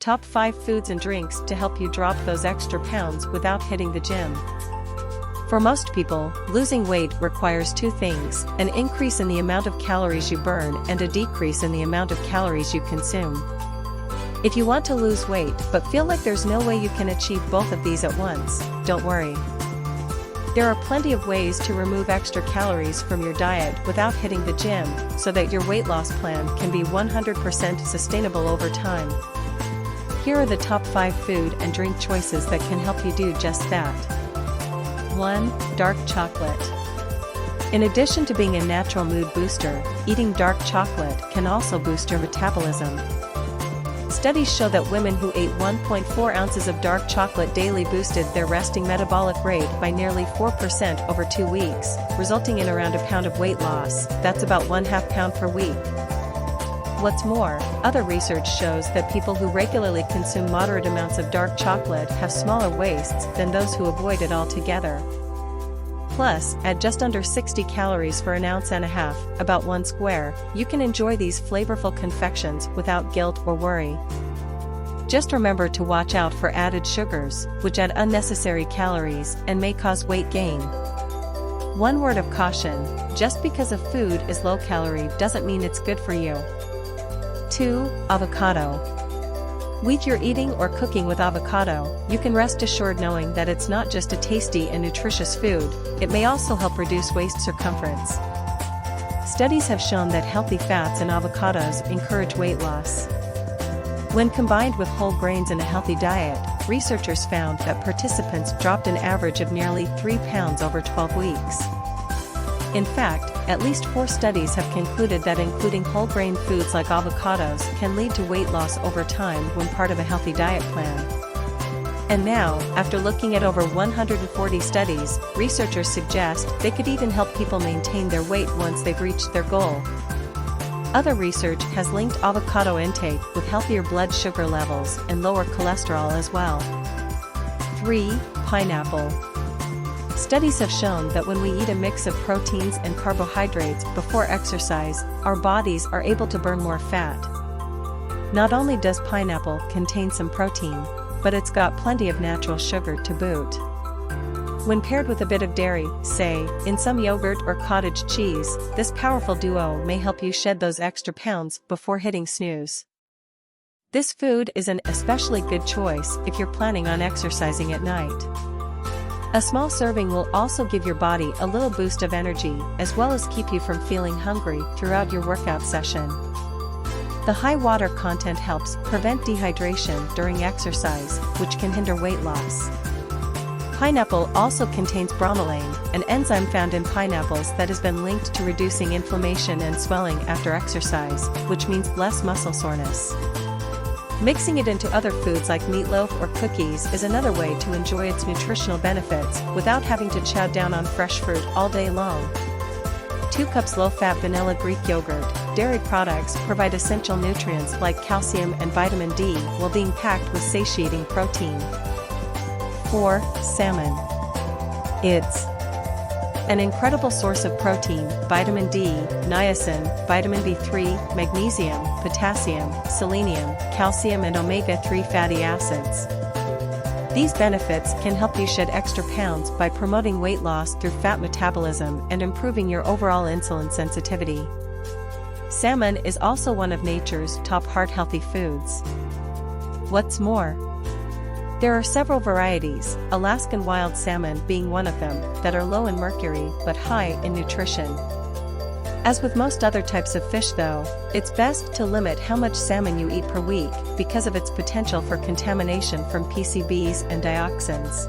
Top 5 foods and drinks to help you drop those extra pounds without hitting the gym. For most people, losing weight requires two things: an increase in the amount of calories you burn and a decrease in the amount of calories you consume. If you want to lose weight but feel like there's no way you can achieve both of these at once, don't worry. There are plenty of ways to remove extra calories from your diet without hitting the gym, so that your weight loss plan can be 100% sustainable over time. Here are the top 5 food and drink choices that can help you do just that. 1. Dark chocolate. In addition to being a natural mood booster, eating dark chocolate can also boost your metabolism. Studies show that women who ate 1.4 ounces of dark chocolate daily boosted their resting metabolic rate by nearly 4% over 2 weeks, resulting in around a pound of weight loss. That's about 1/2 pound per week. What's more, other research shows that people who regularly consume moderate amounts of dark chocolate have smaller waists than those who avoid it altogether. Plus, at just under 60 calories for 1.5 ounces, about 1 square, you can enjoy these flavorful confections without guilt or worry. Just remember to watch out for added sugars, which add unnecessary calories and may cause weight gain. One word of caution: just because a food is low-calorie doesn't mean it's good for you. 2. Avocado. Whether you're eating or cooking with avocado, you can rest assured knowing that it's not just a tasty and nutritious food, it may also help reduce waist circumference. Studies have shown that healthy fats in avocados encourage weight loss. When combined with whole grains in a healthy diet, researchers found that participants dropped an average of nearly 3 pounds over 12 weeks. In fact, at least 4 studies have concluded that including whole grain foods like avocados can lead to weight loss over time when part of a healthy diet plan. And now, after looking at over 140 studies, researchers suggest they could even help people maintain their weight once they've reached their goal. Other research has linked avocado intake with healthier blood sugar levels and lower cholesterol as well. 3. Pineapple. Studies have shown that when we eat a mix of proteins and carbohydrates before exercise, our bodies are able to burn more fat. Not only does pineapple contain some protein, but it's got plenty of natural sugar to boot. When paired with a bit of dairy, say, in some yogurt or cottage cheese, this powerful duo may help you shed those extra pounds before hitting snooze. This food is an especially good choice if you're planning on exercising at night. A small serving will also give your body a little boost of energy, as well as keep you from feeling hungry throughout your workout session. The high water content helps prevent dehydration during exercise, which can hinder weight loss. Pineapple also contains bromelain, an enzyme found in pineapples that has been linked to reducing inflammation and swelling after exercise, which means less muscle soreness. Mixing it into other foods like meatloaf or cookies is another way to enjoy its nutritional benefits without having to chow down on fresh fruit all day long. 2 cups low-fat vanilla Greek yogurt. Dairy products provide essential nutrients like calcium and vitamin D while being packed with satiating protein. 4. Salmon. It's an incredible source of protein, vitamin D, niacin, vitamin B3, magnesium, potassium, selenium, calcium and omega-3 fatty acids. These benefits can help you shed extra pounds by promoting weight loss through fat metabolism and improving your overall insulin sensitivity. Salmon is also one of nature's top heart-healthy foods. What's more, there are several varieties, Alaskan wild salmon being one of them, that are low in mercury but high in nutrition. As with most other types of fish though, it's best to limit how much salmon you eat per week because of its potential for contamination from PCBs and dioxins.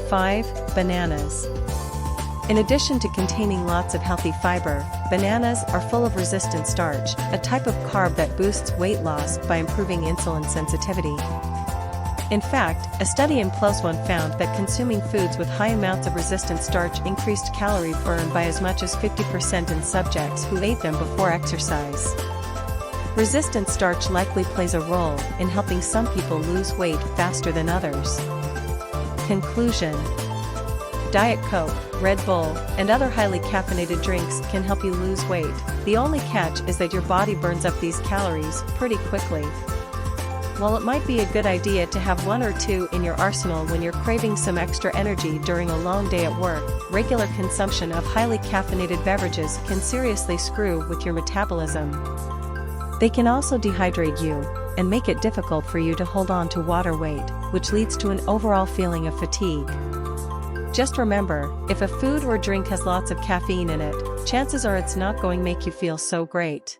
5. Bananas. In addition to containing lots of healthy fiber, bananas are full of resistant starch, a type of carb that boosts weight loss by improving insulin sensitivity. In fact, a study in PLOS ONE found that consuming foods with high amounts of resistant starch increased calorie burn by as much as 50% in subjects who ate them before exercise. Resistant starch likely plays a role in helping some people lose weight faster than others. Conclusion: Diet Coke, Red Bull, and other highly caffeinated drinks can help you lose weight. The only catch is that your body burns up these calories pretty quickly. While it might be a good idea to have one or two in your arsenal when you're craving some extra energy during a long day at work, regular consumption of highly caffeinated beverages can seriously screw with your metabolism. They can also dehydrate you and make it difficult for you to hold on to water weight, which leads to an overall feeling of fatigue. Just remember, if a food or drink has lots of caffeine in it, chances are it's not going to make you feel so great.